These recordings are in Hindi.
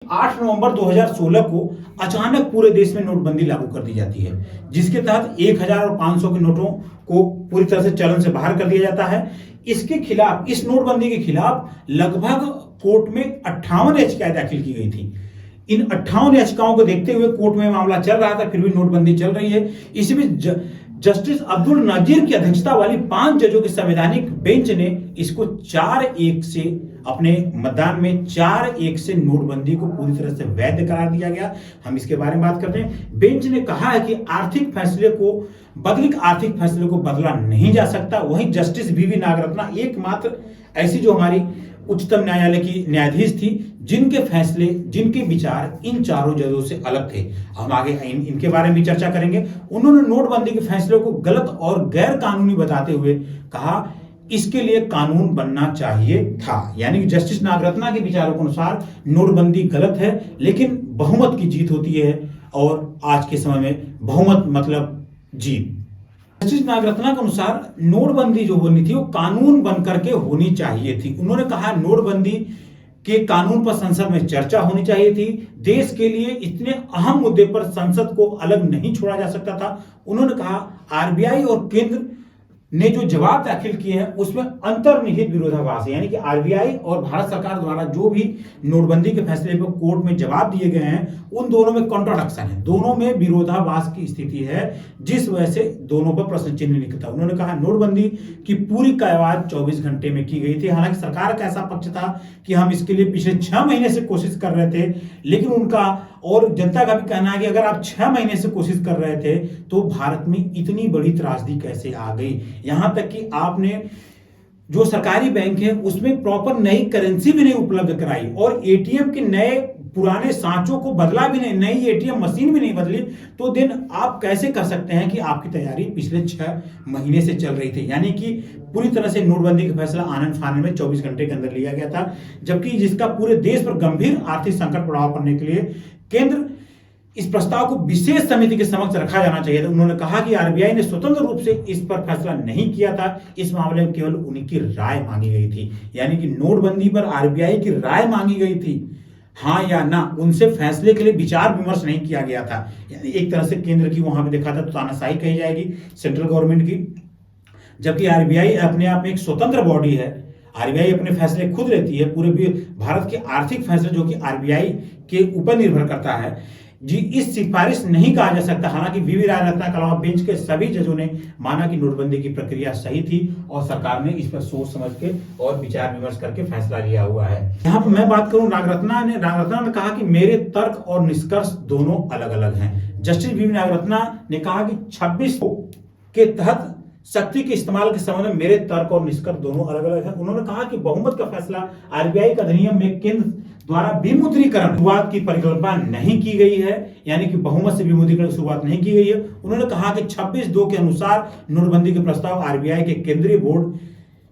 8 नवंबर 2016 को अचानक पूरे देश में नोटबंदी लागू कर दी जाती है, जिसके तहत 1000 और 500 के नोटों को पूरी तरह से चलन से बाहर कर दिया जाता है। इसके खिलाफ, इस नोटबंदी के खिलाफ लगभग कोर्ट में 58 याचिकाएं दाखिल की गई थी। इन 58 याचिकाओं को देखते हुए कोर्ट में मामला चल रहा था, फिर भी नोटबंदी चल रही है। इसी बीच जस्टिस अब्दुल नजीर की अध्यक्षता वाली 5 जजों की संवैधानिक बेंच ने इसको 4-1 से, अपने मतदान में 4-1 से नोटबंदी को पूरी तरह से वैध करार दिया गया। हम इसके बारे में बात करते हैं। बेंच ने कहा है कि आर्थिक फैसले को बदला नहीं जा सकता। वहीं जस्टिस बीवी नागरत्ना एकमात्र ऐसी जो हमारी उच्चतम न्यायालय की न्यायाधीश थी जिनके फैसले, जिनके विचार इन चारों जजों से अलग थे। हम आगे इनके बारे में भी चर्चा करेंगे। उन्होंने नोटबंदी के फैसले को गलत और गैर कानूनी बताते हुए कहा इसके लिए कानून बनना चाहिए था। यानी कि जस्टिस नागरत्ना के विचारों के अनुसार नोटबंदी गलत है, लेकिन बहुमत की जीत होती है और आज के समय में बहुमत मतलब जीत। जस्टिस नागरत्ना के अनुसार नोटबंदी जो होनी थी वो कानून बनकर के होनी चाहिए थी। उन्होंने कहा नोटबंदी के कानून पर संसद में चर्चा होनी चाहिए थी। देश के लिए इतने अहम मुद्दे पर संसद को अलग नहीं छोड़ा जा सकता था। उन्होंने कहा आरबीआई और केंद्र ने जो जवाब दाखिल किए हैं उसमें अंतर्निहित विरोधाभास है। यानी कि आरबीआई और भारत सरकार द्वारा जो भी नोटबंदी के फैसले पर कोर्ट में जवाब दिए गए हैं उन दोनों में कॉन्ट्राडिक्शन है, दोनों में विरोधाभास की स्थिति है, जिस वजह से दोनों पर प्रश्न चिन्ह निकलता। उन्होंने कहा नोटबंदी की पूरी कार्यवाही 24 घंटे में की गई थी। हालांकि सरकार का ऐसा पक्ष था कि हम इसके लिए पिछले 6 महीने से कोशिश कर रहे थे, लेकिन उनका और जनता का भी कहना है कि अगर आप 6 महीने से कोशिश कर रहे थे तो भारत में इतनी बड़ी त्रासदी कैसे आ गई। यहां तक कि आपने जो सरकारी बैंक है उसमें प्रॉपर नई करेंसी भी नहीं उपलब्ध कराई और एटीएम के नए पुराने सांचों को बदला भी नहीं, नई एटीएम मशीन भी नहीं बदली, तो दिन आप कैसे कर सकते हैं कि आपकी तैयारी पिछले 6 महीने से चल रही थी। यानी कि पूरी तरह से नोटबंदी का फैसला आनन फानन में 24 घंटे के अंदर लिया गया था, जबकि जिसका पूरे देश पर गंभीर आर्थिक संकट प्रभाव पड़ने के लिए केंद्र इस प्रस्ताव को विशेष समिति के समक्ष रखा जाना चाहिए था। उन्होंने कहा कि आरबीआई ने स्वतंत्र रूप से इस पर फैसला नहीं किया था, इस मामले में केवल उनकी राय मांगी गई थी। यानी कि नोटबंदी पर आरबीआई की राय मांगी गई थी, हाँ या ना, उनसे फैसले के लिए विचार विमर्श नहीं किया गया था। यानी एक तरह से केंद्र की वहां पे देखा था तो तानाशाही कही जाएगी सेंट्रल गवर्नमेंट की, जबकि आरबीआई अपने आप में एक स्वतंत्र बॉडी है। आरबीआई अपने फैसले खुद लेती है। पूरे भारत के आर्थिक फैसले जो कि आरबीआई के ऊपर निर्भर करता है जी, इस सिफारिश नहीं कहा जा सकता। हालांकि वीवी नागरत्ना के अलावा बेंच के सभी जजों ने माना कि नोटबंदी की प्रक्रिया सही थी और सरकार ने इस पर सोच समझ के और विचार विमर्श करके फैसला लिया हुआ है। यहाँ पर मैं बात करूं, नागरत्ना ने कहा कि मेरे तर्क और निष्कर्ष दोनों अलग अलग हैं। जस्टिस वीवी नागरत्ना ने कहा कि 26 के तहत शक्ति के इस्तेमाल के संबंध में मेरे तर्क और निष्कर्ष दोनों अलग अलग हैं। उन्होंने कहा कि बहुमत का फैसला आरबीआई का अधिनियम में केंद्र द्वारा विमुद्रीकरण शुरुआत की परिकल्पना नहीं की गई है, यानी कि बहुमत से विमुद्रीकरण की शुरुआत नहीं की गई है। उन्होंने कहा कि 26(2) के अनुसार नोटबंदी के प्रस्ताव आरबीआई के केंद्रीय बोर्ड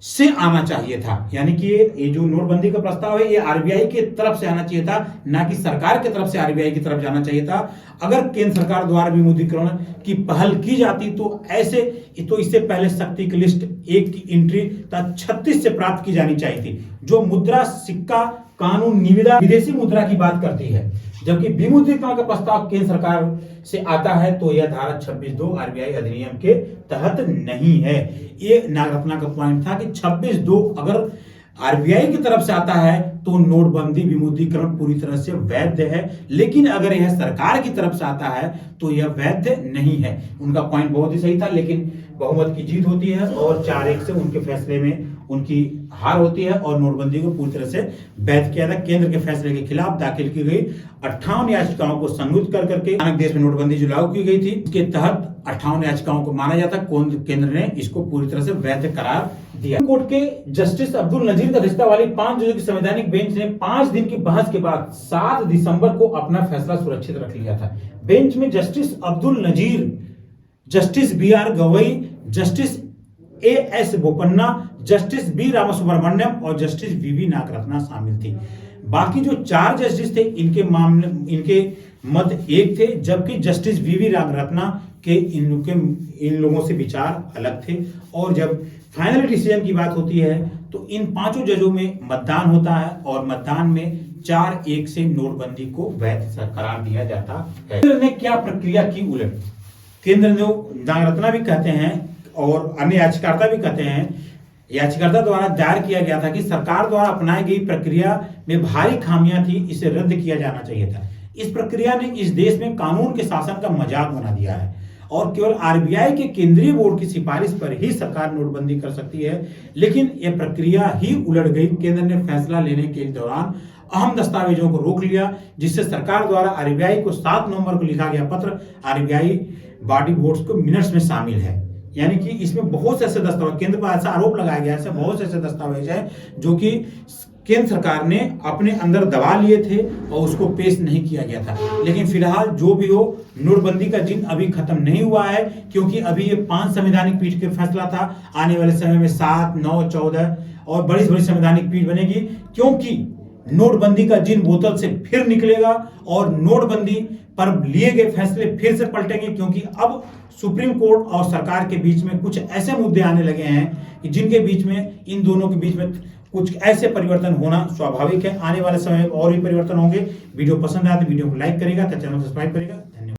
से आना चाहिए था। यानी कि ये जो नोटबंदी का प्रस्ताव है ये आरबीआई की तरफ से आना चाहिए था, ना कि सरकार की तरफ से आरबीआई की तरफ जाना चाहिए था। अगर केंद्र सरकार द्वारा विमुद्रीकरण की पहल की जाती तो इससे पहले शक्ति की लिस्ट 1 की एंट्री 36 से प्राप्त की जानी चाहिए थी, जो मुद्रा, सिक्का कानून, निविदा, विदेशी मुद्रा की बात करती है। जबकि विमुद्रीकरण का प्रस्ताव केंद्र सरकार से आता है तो यह धारा 26(2) आरबीआई अधिनियम के तहत नहीं है। ये नागरत्ना का पॉइंट था कि 26(2) अगर आरबीआई की तरफ से आता है तो नोटबंदी विमुद्रीकरण पूरी तरह से वैध है, लेकिन अगर यह सरकार की तरफ से आता है तो यह वैध नहीं है। उनका पॉइंट बहुत ही सही था, लेकिन बहुमत की जीत होती है और 4-1 से उनके फैसले में उनकी हार होती है और नोटबंदी को पूरी तरह से वैध किया था। केंद्र के फैसले के खिलाफ दाखिल की गई 58 याचिकाओं को संयुक्त कर करके देश में नोटबंदी जो लागू की गई थी उसके तहत 58 याचिकाओं को माना जाता, केंद्र ने इसको पूरी तरह से वैध करार दिया। कोर्ट के जस्टिस अब्दुल नजीर की अध्यक्षता वाली 5 जजों की संवैधानिक बेंच ने 5 दिन की बहस के बाद 7 दिसंबर को अपना फैसला सुरक्षित रख लिया था। बेंच में justice Abdul Nazeer, justice BR Gavai, justice AS Bopanna, justice B Ramasubramanian और जस्टिस VV नागरत्ना शामिल थी। बाकी जो 4 जस्टिस थे इनके मत एक थे, जबकि जस्टिस VV नागरत्ना के इन लोगों से विचार अलग थे। और जब फाइनल डिसीजन की बात होती है तो इन 5 जजों में मतदान होता है और मतदान में 4-1 से नोटबंदी को वैध करार दिया जाता है। केंद्र ने क्या प्रक्रिया की उलट? केंद्र ने नागरत्ना भी कहते हैं और अन्य याचिकाकर्ता भी कहते हैं, याचिकाकर्ता द्वारा दायर किया गया था कि सरकार द्वारा अपनाई गई प्रक्रिया में भारी खामियां थी, इसे रद्द किया जाना चाहिए था। इस प्रक्रिया ने इस देश में कानून के शासन का मजाक बना दिया है और केवल आरबीआई के केंद्रीय बोर्ड की सिफारिश पर ही सरकार नोटबंदी कर सकती है, लेकिन यह प्रक्रिया ही उलट गई। केंद्र ने फैसला लेने के दौरान अहम दस्तावेजों को रोक लिया, जिससे सरकार द्वारा आरबीआई को 7 नवंबर को लिखा गया पत्र आरबीआई बॉडी बोर्ड्स को मिनट्स में शामिल है। यानी कि इसमें बहुत से ऐसे दस्तावेज, केंद्र पर ऐसा आरोप लगाया गया, ऐसे बहुत से ऐसे दस्तावेज है जो कि केंद्र सरकार ने अपने अंदर दबा लिए थे और उसको पेश नहीं किया गया था। लेकिन फिलहाल जो भी हो, नोटबंदी का जिन अभी खत्म नहीं हुआ है, क्योंकि अभी ये 5 संवैधानिक पीठ का फैसला था। आने वाले समय में 7, 9, 14 और बड़ी से बड़ी संवैधानिक पीठ बनेगी, क्योंकि नोटबंदी का जिन बोतल से फिर निकलेगा और नोटबंदी पर लिए गए फैसले फिर से पलटेंगे, क्योंकि अब सुप्रीम कोर्ट और सरकार के बीच में कुछ ऐसे मुद्दे आने लगे हैं कि जिनके बीच में, इन दोनों के बीच में कुछ ऐसे परिवर्तन होना स्वाभाविक है। आने वाले समय में और भी परिवर्तन होंगे। वीडियो पसंद आए तो वीडियो को लाइक करेगा, तो चैनल को सब्सक्राइब करेगा।